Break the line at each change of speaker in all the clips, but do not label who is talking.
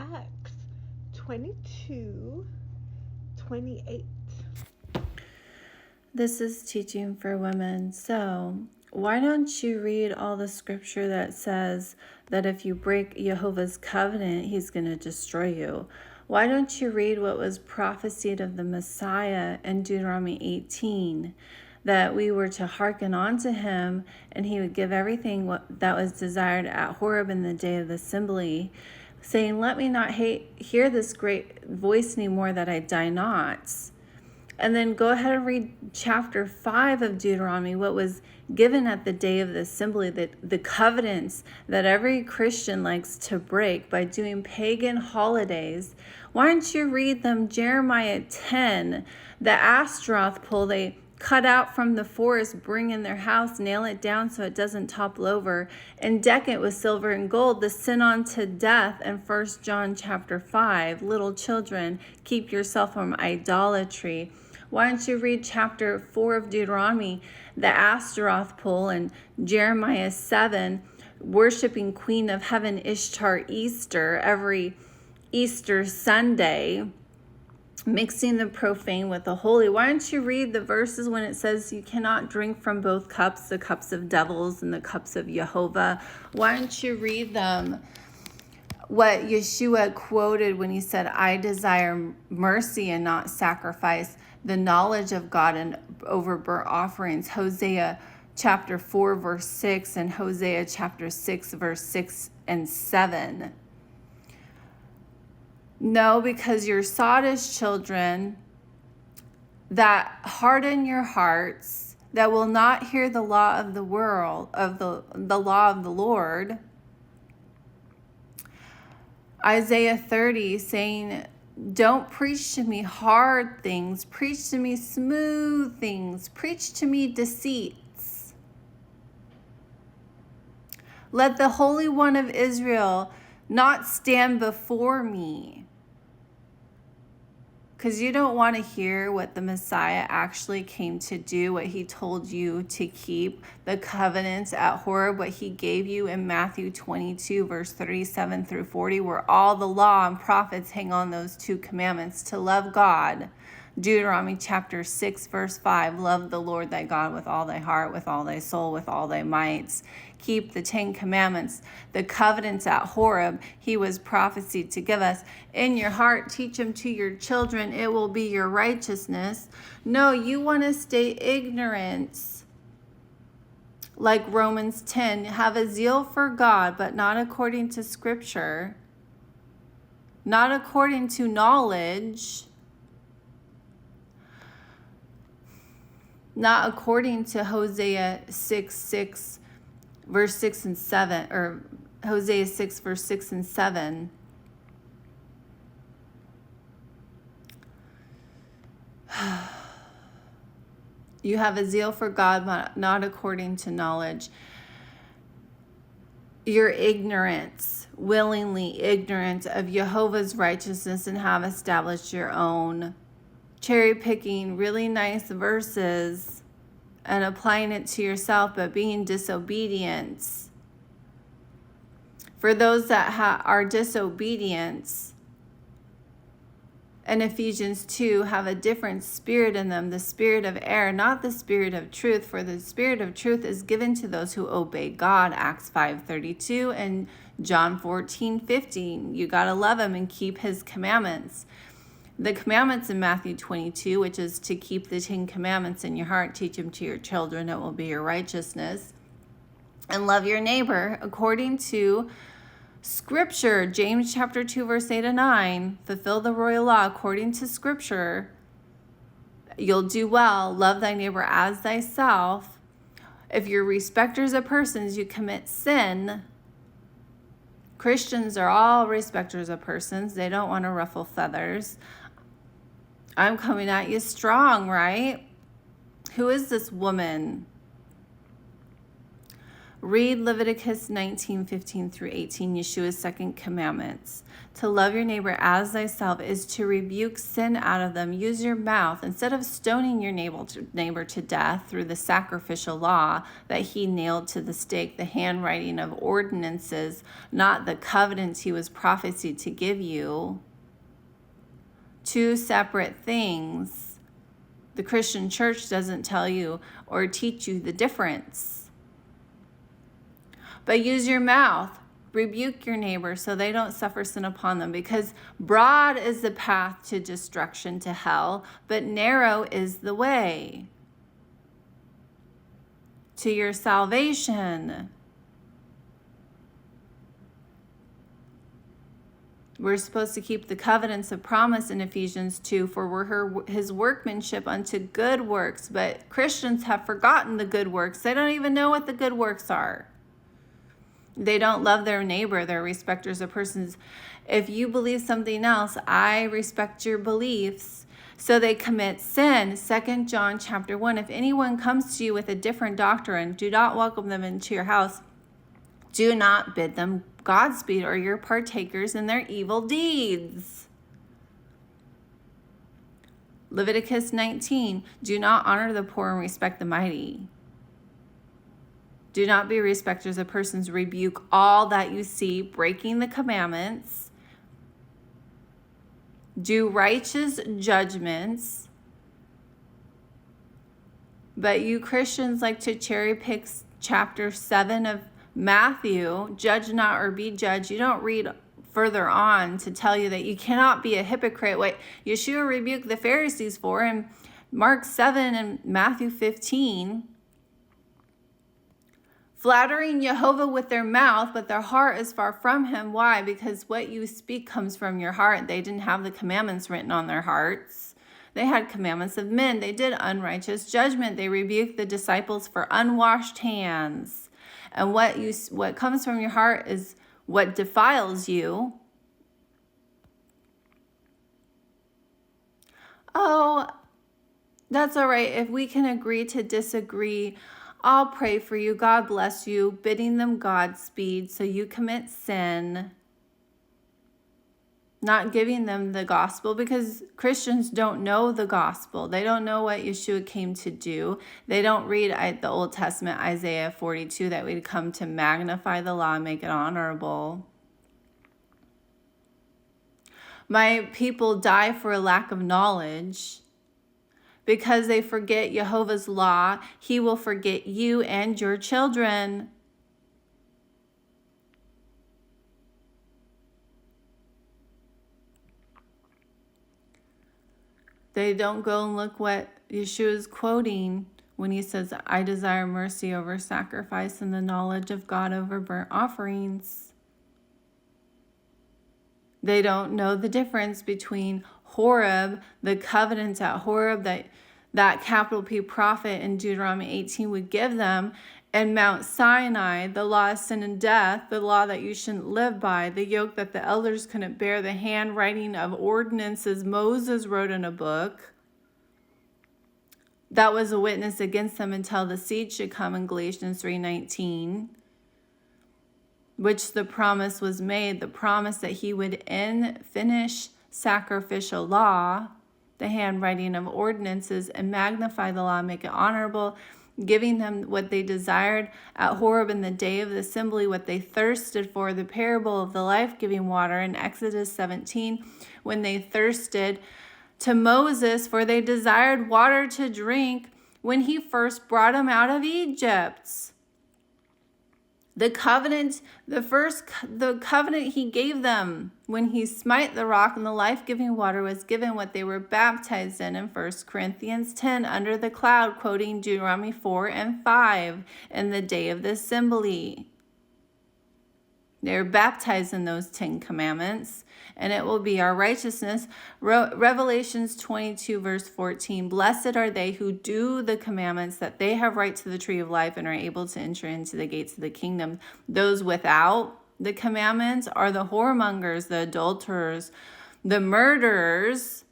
Acts 22:28.
This is Teaching for Women. So, why don't you read all the scripture that says that if you break Jehovah's covenant, he's going to destroy you? Why don't you read what was prophesied of the Messiah in Deuteronomy 18? That we were to hearken unto him, and he would give everything that was desired at Horeb in the day of the assembly, saying, let me not hear this great voice anymore, that I die not. And then go ahead and read chapter 5 of Deuteronomy, what was given at the day of the assembly, the covenants that every Christian likes to break by doing pagan holidays. Why don't you read them? Jeremiah 10, the Ashtaroth pole they cut out from the forest, bring in their house, nail it down so it doesn't topple over, and deck it with silver and gold, the sin unto death. And 1 John chapter 5, little children, keep yourself from idolatry. Why don't you read chapter 4 of Deuteronomy, the Ashtaroth pole, and Jeremiah 7, worshiping Queen of Heaven Ishtar Easter every Easter Sunday, mixing the profane with the holy. Why don't you read the verses when it says you cannot drink from both cups, the cups of devils and the cups of Jehovah? Why don't you read them? What Yeshua quoted when he said, I desire mercy and not sacrifice, the knowledge of God and over burnt offerings. Hosea chapter 4 verse 6 and Hosea chapter 6 verse 6 and 7. No, because you're sottish children that harden your hearts, that will not hear the law of the world, of the law of the Lord. Isaiah 30 saying, don't preach to me hard things, preach to me smooth things, preach to me deceits. Let the Holy One of Israel not stand before me. Because you don't want to hear what the Messiah actually came to do, what he told you to keep, the covenants at Horeb, what he gave you in Matthew 22, verse 37 through 40, where all the law and prophets hang on those two commandments, to love God. Deuteronomy chapter 6, verse 5, love the Lord thy God with all thy heart, with all thy soul, with all thy mights. Keep the 10 commandments, the covenants at Horeb, he was prophesied to give us. In your heart, teach them to your children, it will be your righteousness. No, you want to stay ignorant. Like Romans 10, have a zeal for God, but not according to scripture, not according to knowledge, not according to Hosea 6, verse 6 and 7, or Hosea 6, verse 6 and 7. You have a zeal for God, but not according to knowledge. Your ignorance, willingly ignorant of Jehovah's righteousness, and have established your own. Cherry picking really nice verses and applying it to yourself, but being disobedient. For those that are disobedient, in Ephesians 2, have a different spirit in them, the spirit of error, not the spirit of truth, for the spirit of truth is given to those who obey God, Acts 5:32 and John 14:15. You got to love him and keep his commandments. The commandments in Matthew 22, which is to keep the 10 commandments in your heart, teach them to your children, it will be your righteousness. And love your neighbor according to scripture, James chapter 2, verse 8 and 9, fulfill the royal law according to scripture. You'll do well. Love thy neighbor as thyself. If you're respecters of persons, you commit sin. Christians are all respecters of persons. They don't want to ruffle feathers. I'm coming at you strong, right? Who is this woman? Read Leviticus 19:15 through 18, Yeshua's second commandments. To love your neighbor as thyself is to rebuke sin out of them. Use your mouth. Instead of stoning your neighbor to death through the sacrificial law that he nailed to the stake, the handwriting of ordinances, not the covenants he was prophesied to give you. Two separate things. The Christian church doesn't tell you or teach you the difference. But use your mouth. Rebuke your neighbor so they don't suffer sin upon them, because broad is the path to destruction, to hell, but narrow is the way to your salvation. We're supposed to keep the covenants of promise in Ephesians 2, for we're his workmanship unto good works. But Christians have forgotten the good works. They don't even know what the good works are. They don't love their neighbor. They're respecters of persons. If you believe something else, I respect your beliefs. So they commit sin. 2 John chapter 1. If anyone comes to you with a different doctrine, do not welcome them into your house. Do not bid them Godspeed, or you're partakers in their evil deeds. Leviticus 19. Do not honor the poor and respect the mighty. Do not be respecters of persons. Rebuke all that you see breaking the commandments. Do righteous judgments. But you Christians like to cherry pick chapter 7 of Matthew. Judge not or be judged. You don't read further on to tell you that you cannot be a hypocrite. What Yeshua rebuked the Pharisees for in Mark 7 and Matthew 15. Flattering Jehovah with their mouth, but their heart is far from him. Why? Because what you speak comes from your heart. They didn't have the commandments written on their hearts. They had commandments of men. They did unrighteous judgment. They rebuked the disciples for unwashed hands. And what comes from your heart is what defiles you. Oh, that's all right. If we can agree to disagree, I'll pray for you. God bless you. Bidding them Godspeed. So you commit sin. Not giving them the gospel, because Christians don't know the gospel. They don't know what Yeshua came to do. They don't read the Old Testament, Isaiah 42, that we'd come to magnify the law and make it honorable. My people die for a lack of knowledge. Because they forget Jehovah's law, he will forget you and your children. They don't go and look what Yeshua is quoting when he says, I desire mercy over sacrifice and the knowledge of God over burnt offerings. They don't know the difference between Horeb, the covenant at Horeb that capital P prophet in Deuteronomy 18 would give them, and Mount Sinai, the law of sin and death, the law that you shouldn't live by, the yoke that the elders couldn't bear, the handwriting of ordinances Moses wrote in a book. That was a witness against them until the seed should come in Galatians 3:19. Which the promise was made, the promise that he would finish sacrificial law, the handwriting of ordinances, and magnify the law, make it honorable, giving them what they desired at Horeb in the day of the assembly, what they thirsted for, the parable of the life-giving water in Exodus 17, when they thirsted to Moses, for they desired water to drink when he first brought them out of Egypt. The covenant, the covenant he gave them when he smite the rock and the life-giving water was given what they were baptized in 1 Corinthians 10 under the cloud, quoting Deuteronomy 4 and 5 in the day of the assembly. They were baptized in those 10 commandments, and it will be our righteousness. Revelations 22 verse 14, blessed are they who do the commandments, that they have right to the tree of life and are able to enter into the gates of the kingdom. Those without the commandments are the whoremongers, the adulterers, the murderers,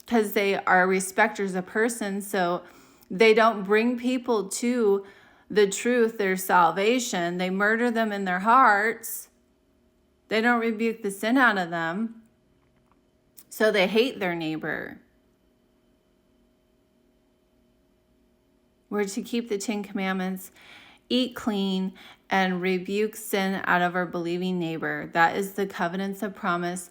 because they are respecters of persons. So they don't bring people to the truth, their salvation. They murder them in their hearts. They don't rebuke the sin out of them. So they hate their neighbor. We're to keep the 10 Commandments, eat clean, and rebuke sin out of our believing neighbor. That is the covenants of promise